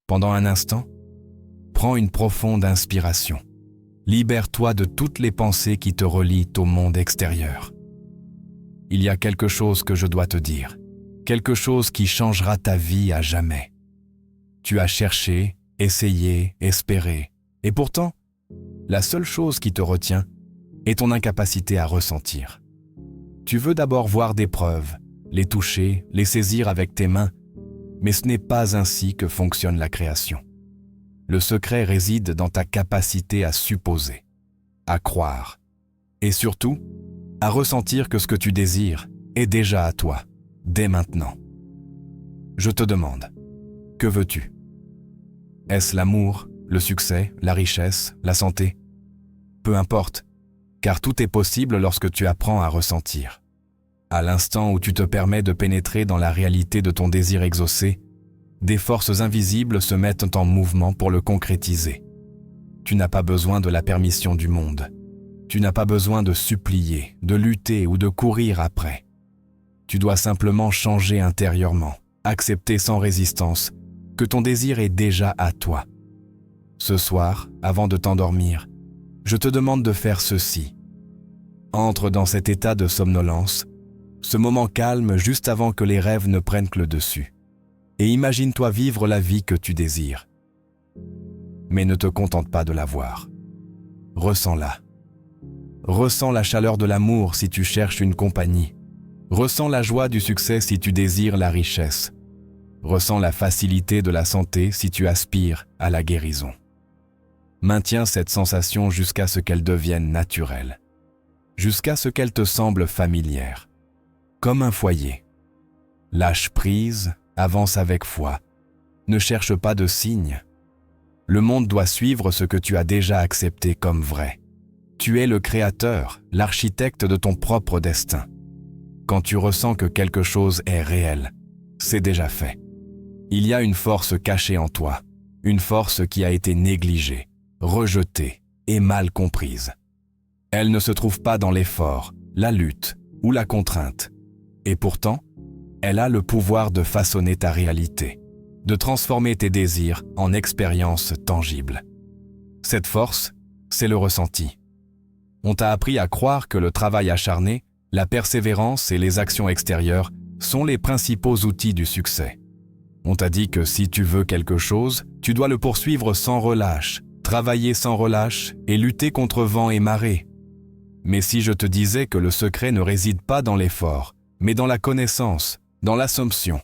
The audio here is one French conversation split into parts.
Pendant un instant, prends une profonde inspiration. Libère-toi de toutes les pensées qui te relient au monde extérieur. Il y a quelque chose que je dois te dire, quelque chose qui changera ta vie à jamais. Tu as cherché, essayé, espéré, et pourtant, la seule chose qui te retient est ton incapacité à ressentir. Tu veux d'abord voir des preuves, les toucher, les saisir avec tes mains, mais ce n'est pas ainsi que fonctionne la création. Le secret réside dans ta capacité à supposer, à croire, et surtout, à ressentir que ce que tu désires est déjà à toi, dès maintenant. Je te demande, que veux-tu? Est-ce l'amour, le succès, la richesse, la santé? Peu importe, car tout est possible lorsque tu apprends à ressentir. À l'instant où tu te permets de pénétrer dans la réalité de ton désir exaucé, des forces invisibles se mettent en mouvement pour le concrétiser. Tu n'as pas besoin de la permission du monde. Tu n'as pas besoin de supplier, de lutter ou de courir après. Tu dois simplement changer intérieurement, accepter sans résistance que ton désir est déjà à toi. Ce soir, avant de t'endormir, je te demande de faire ceci. Entre dans cet état de somnolence, ce moment calme juste avant que les rêves ne prennent le dessus. Et imagine-toi vivre la vie que tu désires. Mais ne te contente pas de la voir. Ressens-la. Ressens la chaleur de l'amour si tu cherches une compagnie. Ressens la joie du succès si tu désires la richesse. Ressens la facilité de la santé si tu aspires à la guérison. Maintiens cette sensation jusqu'à ce qu'elle devienne naturelle. Jusqu'à ce qu'elle te semble familière. Comme un foyer. Lâche prise, avance avec foi. Ne cherche pas de signes. Le monde doit suivre ce que tu as déjà accepté comme vrai. Tu es le créateur, l'architecte de ton propre destin. Quand tu ressens que quelque chose est réel, c'est déjà fait. Il y a une force cachée en toi, une force qui a été négligée, rejetée et mal comprise. Elle ne se trouve pas dans l'effort, la lutte ou la contrainte. Et pourtant, elle a le pouvoir de façonner ta réalité, de transformer tes désirs en expériences tangibles. Cette force, c'est le ressenti. On t'a appris à croire que le travail acharné, la persévérance et les actions extérieures sont les principaux outils du succès. On t'a dit que si tu veux quelque chose, tu dois le poursuivre sans relâche, travailler sans relâche et lutter contre vent et marée. Mais si je te disais que le secret ne réside pas dans l'effort, mais dans la connaissance, dans l'assomption,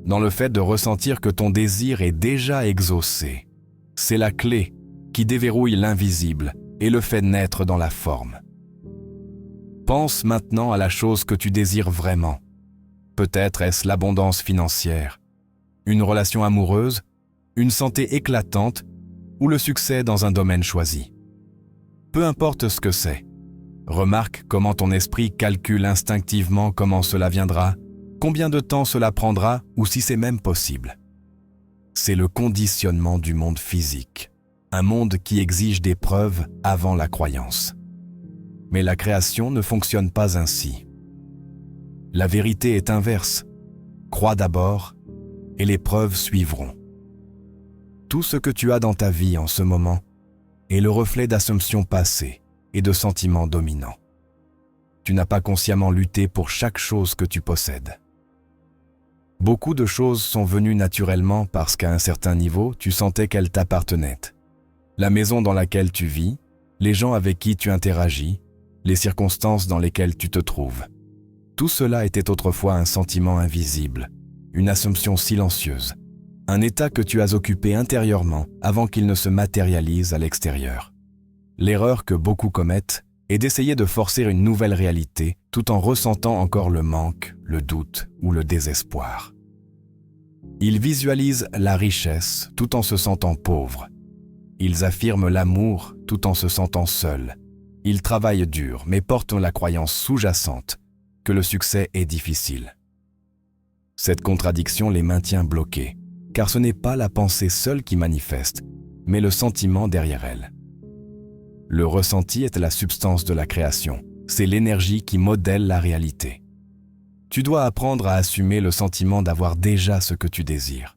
dans le fait de ressentir que ton désir est déjà exaucé, c'est la clé qui déverrouille l'invisible et le fait naître dans la forme. Pense maintenant à la chose que tu désires vraiment. Peut-être est-ce l'abondance financière, une relation amoureuse, une santé éclatante ou le succès dans un domaine choisi. Peu importe ce que c'est. Remarque comment ton esprit calcule instinctivement comment cela viendra, combien de temps cela prendra ou si c'est même possible. C'est le conditionnement du monde physique, un monde qui exige des preuves avant la croyance. Mais la création ne fonctionne pas ainsi. La vérité est inverse. Crois d'abord et les preuves suivront. Tout ce que tu as dans ta vie en ce moment est le reflet d'assumptions passées et de sentiments dominants. Tu n'as pas consciemment lutté pour chaque chose que tu possèdes. Beaucoup de choses sont venues naturellement parce qu'à un certain niveau, tu sentais qu'elles t'appartenaient. La maison dans laquelle tu vis, les gens avec qui tu interagis, les circonstances dans lesquelles tu te trouves. Tout cela était autrefois un sentiment invisible, une assumption silencieuse, un état que tu as occupé intérieurement avant qu'il ne se matérialise à l'extérieur. L'erreur que beaucoup commettent est d'essayer de forcer une nouvelle réalité tout en ressentant encore le manque, le doute ou le désespoir. Ils visualisent la richesse tout en se sentant pauvres. Ils affirment l'amour tout en se sentant seuls. Ils travaillent dur mais portent la croyance sous-jacente que le succès est difficile. Cette contradiction les maintient bloqués, car ce n'est pas la pensée seule qui manifeste, mais le sentiment derrière elle. Le ressenti est la substance de la création, c'est l'énergie qui modèle la réalité. Tu dois apprendre à assumer le sentiment d'avoir déjà ce que tu désires.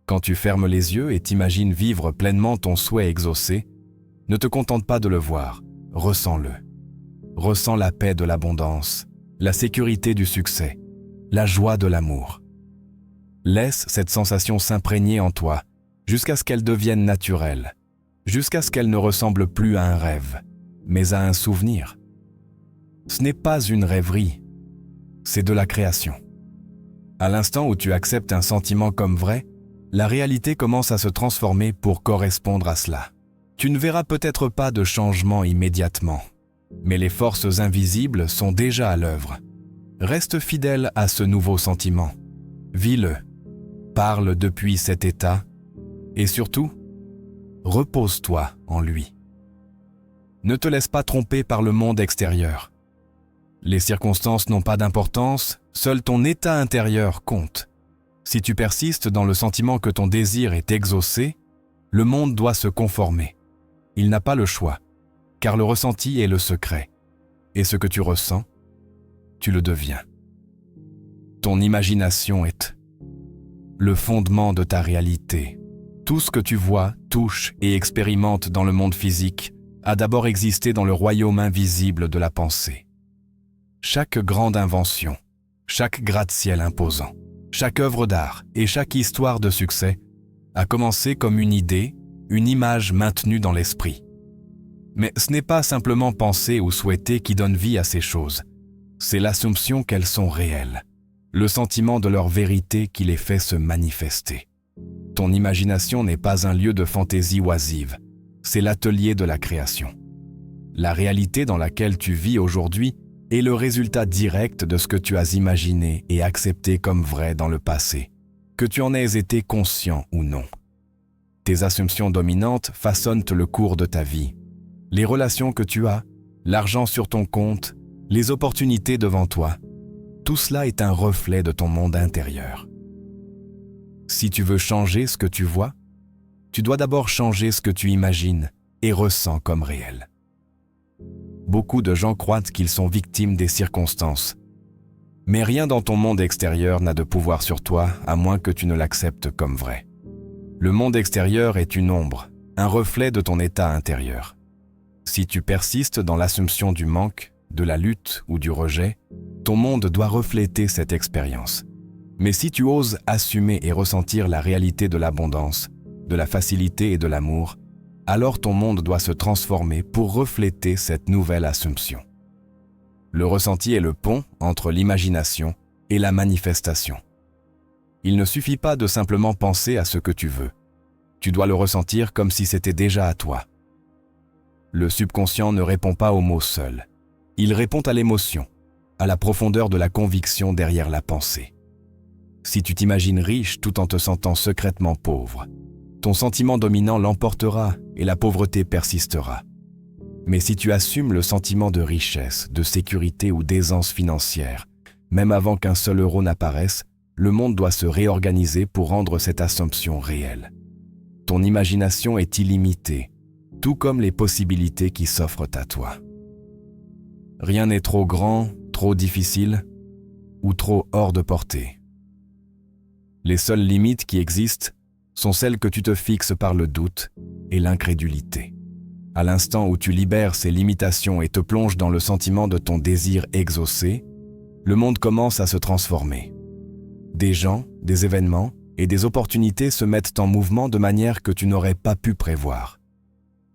Quand tu fermes les yeux et t'imagines vivre pleinement ton souhait exaucé, ne te contente pas de le voir, ressens-le. Ressens la paix de l'abondance, la sécurité du succès, la joie de l'amour. Laisse cette sensation s'imprégner en toi jusqu'à ce qu'elle devienne naturelle, jusqu'à ce qu'elle ne ressemble plus à un rêve, mais à un souvenir. Ce n'est pas une rêverie, c'est de la création. À l'instant où tu acceptes un sentiment comme vrai, la réalité commence à se transformer pour correspondre à cela. Tu ne verras peut-être pas de changement immédiatement, mais les forces invisibles sont déjà à l'œuvre. Reste fidèle à ce nouveau sentiment. Vis-le, parle depuis cet état, et surtout, repose-toi en lui. Ne te laisse pas tromper par le monde extérieur. Les circonstances n'ont pas d'importance, seul ton état intérieur compte. Si tu persistes dans le sentiment que ton désir est exaucé, le monde doit se conformer. Il n'a pas le choix, car le ressenti est le secret. Et ce que tu ressens, tu le deviens. Ton imagination est le fondement de ta réalité. Tout ce que tu vois, touches et expérimentes dans le monde physique a d'abord existé dans le royaume invisible de la pensée. Chaque grande invention, chaque gratte-ciel imposant, chaque œuvre d'art et chaque histoire de succès a commencé comme une idée, une image maintenue dans l'esprit. Mais ce n'est pas simplement penser ou souhaiter qui donne vie à ces choses, c'est l'assumption qu'elles sont réelles, le sentiment de leur vérité qui les fait se manifester. Ton imagination n'est pas un lieu de fantaisie oisive, c'est l'atelier de la création. La réalité dans laquelle tu vis aujourd'hui est le résultat direct de ce que tu as imaginé et accepté comme vrai dans le passé, que tu en aies été conscient ou non. Tes assumptions dominantes façonnent le cours de ta vie. Les relations que tu as, l'argent sur ton compte, les opportunités devant toi, tout cela est un reflet de ton monde intérieur. Si tu veux changer ce que tu vois, tu dois d'abord changer ce que tu imagines et ressens comme réel. Beaucoup de gens croient qu'ils sont victimes des circonstances. Mais rien dans ton monde extérieur n'a de pouvoir sur toi à moins que tu ne l'acceptes comme vrai. Le monde extérieur est une ombre, un reflet de ton état intérieur. Si tu persistes dans l'assumption du manque, de la lutte ou du rejet, ton monde doit refléter cette expérience. Mais si tu oses assumer et ressentir la réalité de l'abondance, de la facilité et de l'amour, alors ton monde doit se transformer pour refléter cette nouvelle assumption. Le ressenti est le pont entre l'imagination et la manifestation. Il ne suffit pas de simplement penser à ce que tu veux. Tu dois le ressentir comme si c'était déjà à toi. Le subconscient ne répond pas aux mots seuls. Il répond à l'émotion, à la profondeur de la conviction derrière la pensée. Si tu t'imagines riche tout en te sentant secrètement pauvre, ton sentiment dominant l'emportera et la pauvreté persistera. Mais si tu assumes le sentiment de richesse, de sécurité ou d'aisance financière, même avant qu'un seul euro n'apparaisse, le monde doit se réorganiser pour rendre cette assumption réelle. Ton imagination est illimitée, tout comme les possibilités qui s'offrent à toi. Rien n'est trop grand, trop difficile ou trop hors de portée. Les seules limites qui existent sont celles que tu te fixes par le doute et l'incrédulité. À l'instant où tu libères ces limitations et te plonges dans le sentiment de ton désir exaucé, le monde commence à se transformer. Des gens, des événements et des opportunités se mettent en mouvement de manière que tu n'aurais pas pu prévoir.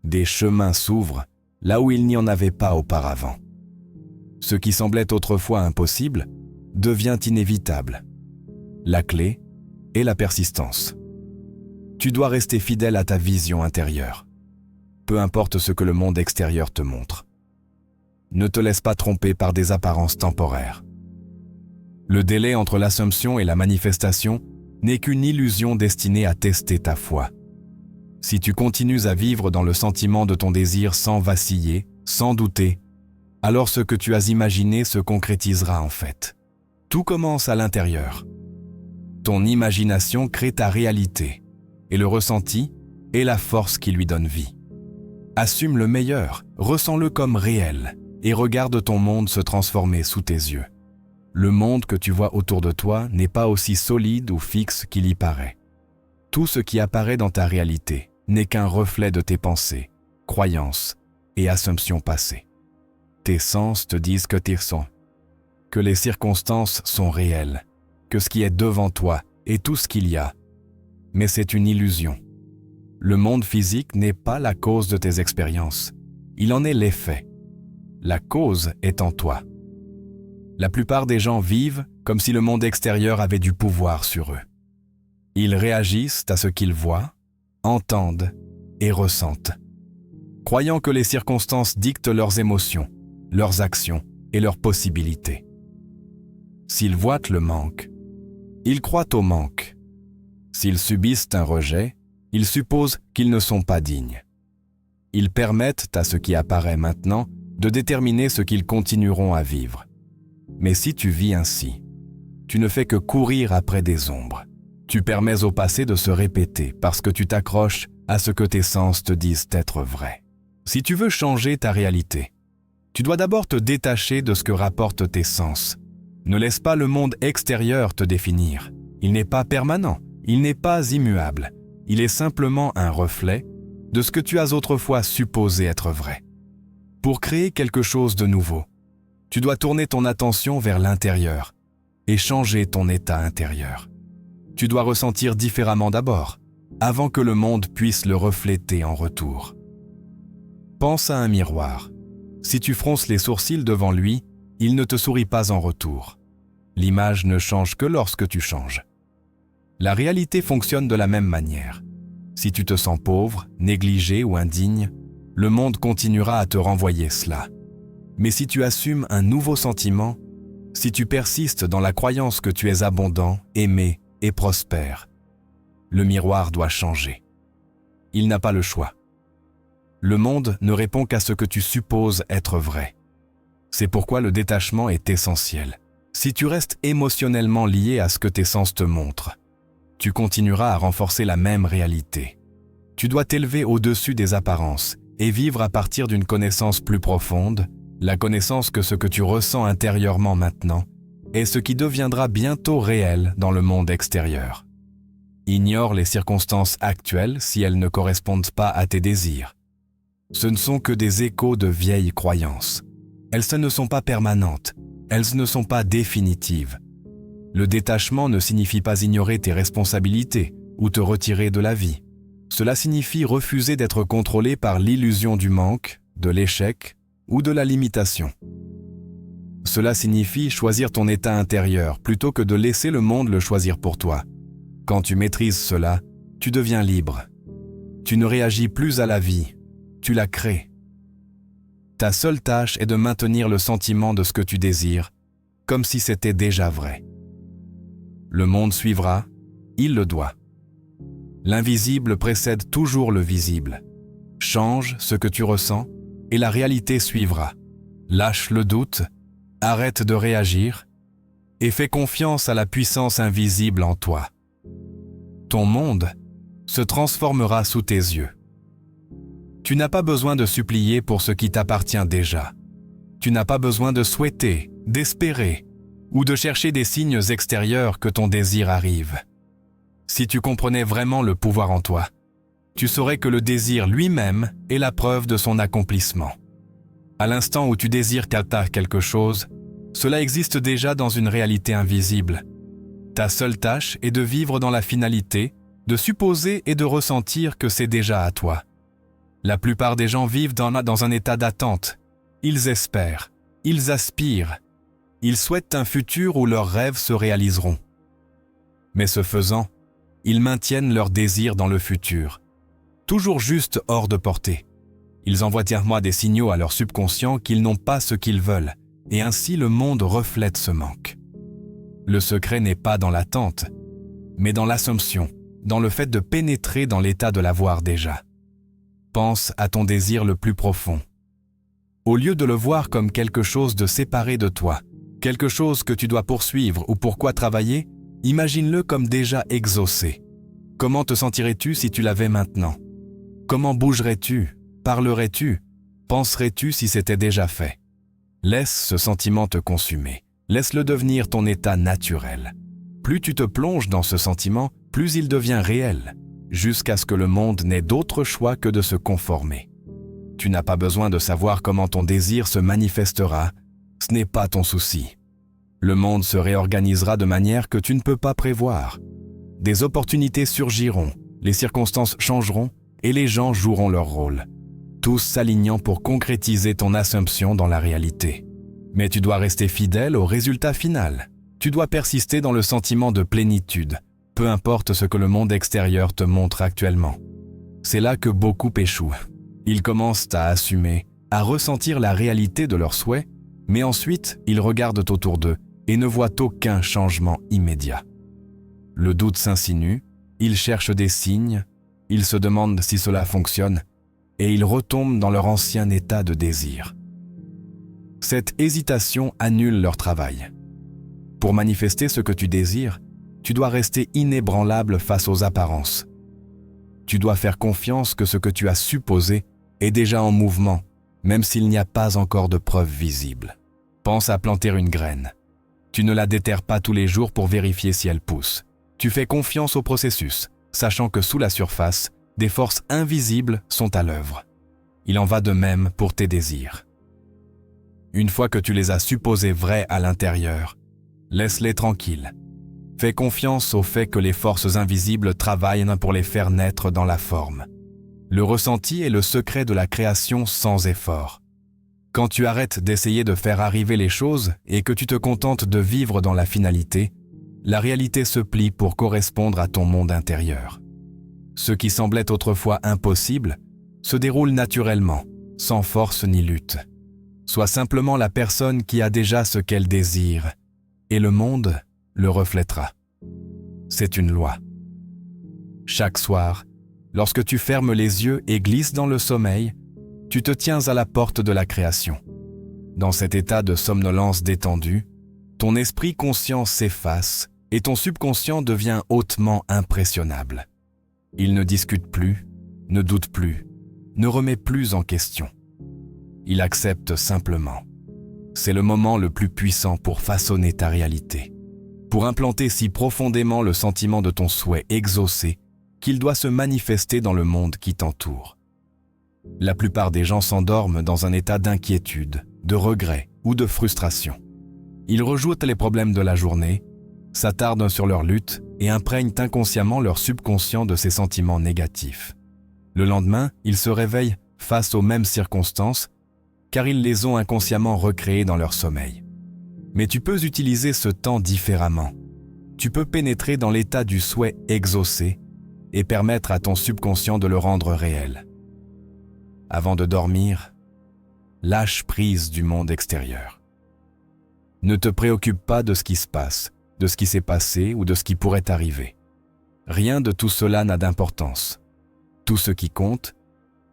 Des chemins s'ouvrent là où il n'y en avait pas auparavant. Ce qui semblait autrefois impossible devient inévitable. La clé est la persistance. Tu dois rester fidèle à ta vision intérieure, peu importe ce que le monde extérieur te montre. Ne te laisse pas tromper par des apparences temporaires. Le délai entre l'assumption et la manifestation n'est qu'une illusion destinée à tester ta foi. Si tu continues à vivre dans le sentiment de ton désir sans vaciller, sans douter, alors ce que tu as imaginé se concrétisera en fait. Tout commence à l'intérieur. Ton imagination crée ta réalité, et le ressenti est la force qui lui donne vie. Assume le meilleur, ressens-le comme réel, et regarde ton monde se transformer sous tes yeux. Le monde que tu vois autour de toi n'est pas aussi solide ou fixe qu'il y paraît. Tout ce qui apparaît dans ta réalité n'est qu'un reflet de tes pensées, croyances et assumptions passées. Tes sens te disent que tu sens, que les circonstances sont réelles, que ce qui est devant toi est tout ce qu'il y a. Mais c'est une illusion. Le monde physique n'est pas la cause de tes expériences, il en est l'effet. La cause est en toi. La plupart des gens vivent comme si le monde extérieur avait du pouvoir sur eux. Ils réagissent à ce qu'ils voient, entendent et ressentent, croyant que les circonstances dictent leurs émotions, leurs actions et leurs possibilités. S'ils voient le manque, ils croient au manque. S'ils subissent un rejet, ils supposent qu'ils ne sont pas dignes. Ils permettent à ce qui apparaît maintenant de déterminer ce qu'ils continueront à vivre. Mais si tu vis ainsi, tu ne fais que courir après des ombres. Tu permets au passé de se répéter parce que tu t'accroches à ce que tes sens te disent être vrai. Si tu veux changer ta réalité, tu dois d'abord te détacher de ce que rapportent tes sens. Ne laisse pas le monde extérieur te définir. Il n'est pas permanent, il n'est pas immuable. Il est simplement un reflet de ce que tu as autrefois supposé être vrai. Pour créer quelque chose de nouveau, tu dois tourner ton attention vers l'intérieur et changer ton état intérieur. Tu dois ressentir différemment d'abord, avant que le monde puisse le refléter en retour. Pense à un miroir. Si tu fronces les sourcils devant lui, il ne te sourit pas en retour. L'image ne change que lorsque tu changes. La réalité fonctionne de la même manière. Si tu te sens pauvre, négligé ou indigne, le monde continuera à te renvoyer cela. Mais si tu assumes un nouveau sentiment, si tu persistes dans la croyance que tu es abondant, aimé et prospère, le miroir doit changer. Il n'a pas le choix. Le monde ne répond qu'à ce que tu supposes être vrai. C'est pourquoi le détachement est essentiel. Si tu restes émotionnellement lié à ce que tes sens te montrent, tu continueras à renforcer la même réalité. Tu dois t'élever au-dessus des apparences et vivre à partir d'une connaissance plus profonde, la connaissance que ce que tu ressens intérieurement maintenant est ce qui deviendra bientôt réel dans le monde extérieur. Ignore les circonstances actuelles si elles ne correspondent pas à tes désirs. Ce ne sont que des échos de vieilles croyances. Elles ne sont pas permanentes, elles ne sont pas définitives. Le détachement ne signifie pas ignorer tes responsabilités ou te retirer de la vie. Cela signifie refuser d'être contrôlé par l'illusion du manque, de l'échec ou de la limitation. Cela signifie choisir ton état intérieur plutôt que de laisser le monde le choisir pour toi. Quand tu maîtrises cela, tu deviens libre. Tu ne réagis plus à la vie, tu la crées. Ta seule tâche est de maintenir le sentiment de ce que tu désires, comme si c'était déjà vrai. Le monde suivra, il le doit. L'invisible précède toujours le visible. Change ce que tu ressens et la réalité suivra. Lâche le doute, arrête de réagir et fais confiance à la puissance invisible en toi. Ton monde se transformera sous tes yeux. Tu n'as pas besoin de supplier pour ce qui t'appartient déjà. Tu n'as pas besoin de souhaiter, d'espérer ou de chercher des signes extérieurs que ton désir arrive. Si tu comprenais vraiment le pouvoir en toi, tu saurais que le désir lui-même est la preuve de son accomplissement. À l'instant où tu désires quelque chose, cela existe déjà dans une réalité invisible. Ta seule tâche est de vivre dans la finalité, de supposer et de ressentir que c'est déjà à toi. La plupart des gens vivent dans un état d'attente. Ils espèrent, ils aspirent, ils souhaitent un futur où leurs rêves se réaliseront. Mais ce faisant, ils maintiennent leurs désirs dans le futur, toujours juste hors de portée. Ils envoient des signaux à leur subconscient qu'ils n'ont pas ce qu'ils veulent, et ainsi le monde reflète ce manque. Le secret n'est pas dans l'attente, mais dans l'assomption, dans le fait de pénétrer dans l'état de l'avoir déjà. Pense à ton désir le plus profond. Au lieu de le voir comme quelque chose de séparé de toi, quelque chose que tu dois poursuivre ou pourquoi travailler, imagine-le comme déjà exaucé. Comment te sentirais-tu si tu l'avais maintenant? Comment bougerais-tu? Parlerais-tu? Penserais-tu si c'était déjà fait? Laisse ce sentiment te consumer. Laisse-le devenir ton état naturel. Plus tu te plonges dans ce sentiment, plus il devient réel, jusqu'à ce que le monde n'ait d'autre choix que de se conformer. Tu n'as pas besoin de savoir comment ton désir se manifestera, ce n'est pas ton souci. Le monde se réorganisera de manière que tu ne peux pas prévoir. Des opportunités surgiront, les circonstances changeront et les gens joueront leur rôle, tous s'alignant pour concrétiser ton assumption dans la réalité. Mais tu dois rester fidèle au résultat final. Tu dois persister dans le sentiment de plénitude, peu importe ce que le monde extérieur te montre actuellement. C'est là que beaucoup échouent. Ils commencent à assumer, à ressentir la réalité de leurs souhaits, mais ensuite ils regardent autour d'eux et ne voient aucun changement immédiat. Le doute s'insinue, ils cherchent des signes, ils se demandent si cela fonctionne, et ils retombent dans leur ancien état de désir. Cette hésitation annule leur travail. Pour manifester ce que tu désires, tu dois rester inébranlable face aux apparences. Tu dois faire confiance que ce que tu as supposé est déjà en mouvement, même s'il n'y a pas encore de preuves visibles. Pense à planter une graine. Tu ne la déterres pas tous les jours pour vérifier si elle pousse. Tu fais confiance au processus, sachant que sous la surface, des forces invisibles sont à l'œuvre. Il en va de même pour tes désirs. Une fois que tu les as supposés vrais à l'intérieur, laisse-les tranquilles. Fais confiance au fait que les forces invisibles travaillent pour les faire naître dans la forme. Le ressenti est le secret de la création sans effort. Quand tu arrêtes d'essayer de faire arriver les choses et que tu te contentes de vivre dans la finalité, la réalité se plie pour correspondre à ton monde intérieur. Ce qui semblait autrefois impossible se déroule naturellement, sans force ni lutte. Sois simplement la personne qui a déjà ce qu'elle désire, et le monde le reflètera. C'est une loi. Chaque soir, lorsque tu fermes les yeux et glisses dans le sommeil, tu te tiens à la porte de la création. Dans cet état de somnolence détendue, ton esprit conscient s'efface et ton subconscient devient hautement impressionnable. Il ne discute plus, ne doute plus, ne remet plus en question. Il accepte simplement. C'est le moment le plus puissant pour façonner ta réalité, pour implanter si profondément le sentiment de ton souhait exaucé qu'il doit se manifester dans le monde qui t'entoure. La plupart des gens s'endorment dans un état d'inquiétude, de regret ou de frustration. Ils rejouent les problèmes de la journée, s'attardent sur leur lutte et imprègnent inconsciemment leur subconscient de ces sentiments négatifs. Le lendemain, ils se réveillent face aux mêmes circonstances car ils les ont inconsciemment recréés dans leur sommeil. Mais tu peux utiliser ce temps différemment. Tu peux pénétrer dans l'état du souhait exaucé et permettre à ton subconscient de le rendre réel. Avant de dormir, lâche prise du monde extérieur. Ne te préoccupe pas de ce qui se passe, de ce qui s'est passé ou de ce qui pourrait arriver. Rien de tout cela n'a d'importance. Tout ce qui compte,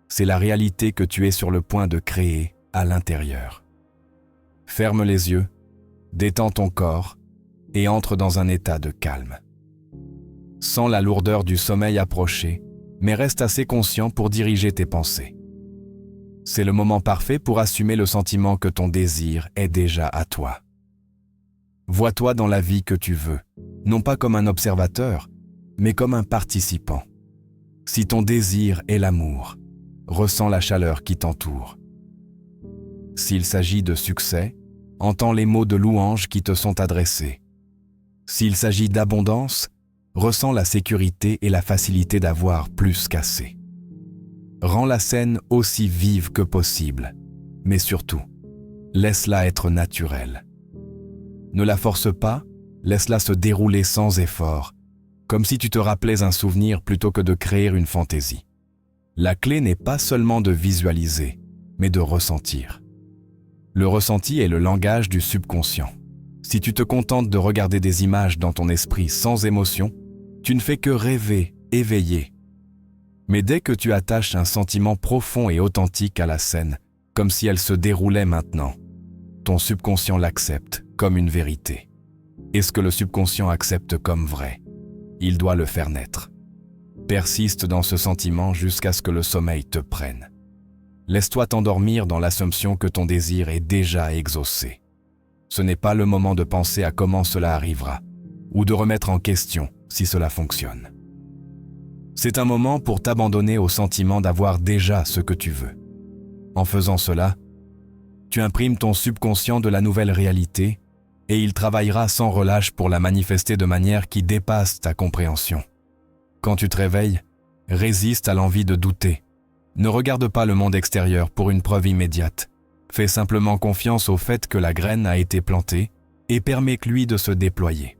c'est la réalité que tu es sur le point de créer à l'intérieur. Ferme les yeux, détends ton corps et entre dans un état de calme. Sens la lourdeur du sommeil approcher, mais reste assez conscient pour diriger tes pensées. C'est le moment parfait pour assumer le sentiment que ton désir est déjà à toi. Vois-toi dans la vie que tu veux, non pas comme un observateur, mais comme un participant. Si ton désir est l'amour, ressens la chaleur qui t'entoure. S'il s'agit de succès, entends les mots de louange qui te sont adressés. S'il s'agit d'abondance, ressens la sécurité et la facilité d'avoir plus qu'assez. Rends la scène aussi vive que possible, mais surtout, laisse-la être naturelle. Ne la force pas, laisse-la se dérouler sans effort, comme si tu te rappelais un souvenir plutôt que de créer une fantaisie. La clé n'est pas seulement de visualiser, mais de ressentir. Le ressenti est le langage du subconscient. Si tu te contentes de regarder des images dans ton esprit sans émotion, tu ne fais que rêver, éveiller. Mais dès que tu attaches un sentiment profond et authentique à la scène, comme si elle se déroulait maintenant, ton subconscient l'accepte comme une vérité. Et ce que le subconscient accepte comme vrai, il doit le faire naître. Persiste dans ce sentiment jusqu'à ce que le sommeil te prenne. Laisse-toi t'endormir dans l'assumption que ton désir est déjà exaucé. Ce n'est pas le moment de penser à comment cela arrivera, ou de remettre en question si cela fonctionne. C'est un moment pour t'abandonner au sentiment d'avoir déjà ce que tu veux. En faisant cela, tu imprimes ton subconscient de la nouvelle réalité et il travaillera sans relâche pour la manifester de manière qui dépasse ta compréhension. Quand tu te réveilles, résiste à l'envie de douter. Ne regarde pas le monde extérieur pour une preuve immédiate. Fais simplement confiance au fait que la graine a été plantée et permets-lui de se déployer.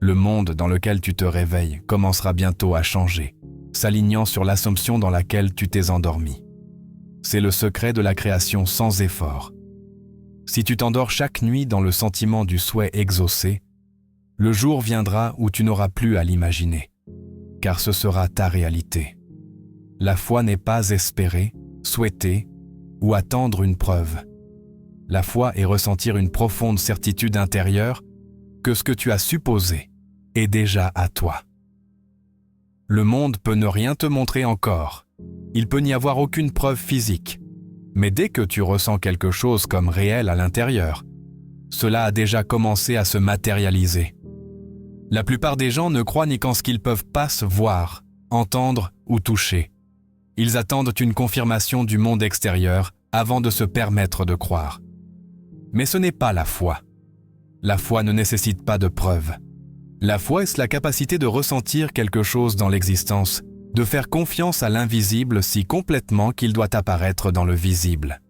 Le monde dans lequel tu te réveilles commencera bientôt à changer, s'alignant sur l'assomption dans laquelle tu t'es endormi. C'est le secret de la création sans effort. Si tu t'endors chaque nuit dans le sentiment du souhait exaucé, le jour viendra où tu n'auras plus à l'imaginer, car ce sera ta réalité. La foi n'est pas espérer, souhaiter ou attendre une preuve. La foi est ressentir une profonde certitude intérieure que ce que tu as supposé est déjà à toi. Le monde peut ne rien te montrer encore. Il peut n'y avoir aucune preuve physique. Mais dès que tu ressens quelque chose comme réel à l'intérieur, cela a déjà commencé à se matérialiser. La plupart des gens ne croient ni qu'en ce qu'ils peuvent pas se voir, entendre ou toucher. Ils attendent une confirmation du monde extérieur avant de se permettre de croire. Mais ce n'est pas la foi. La foi ne nécessite pas de preuves. La foi est la capacité de ressentir quelque chose dans l'existence, de faire confiance à l'invisible si complètement qu'il doit apparaître dans le visible.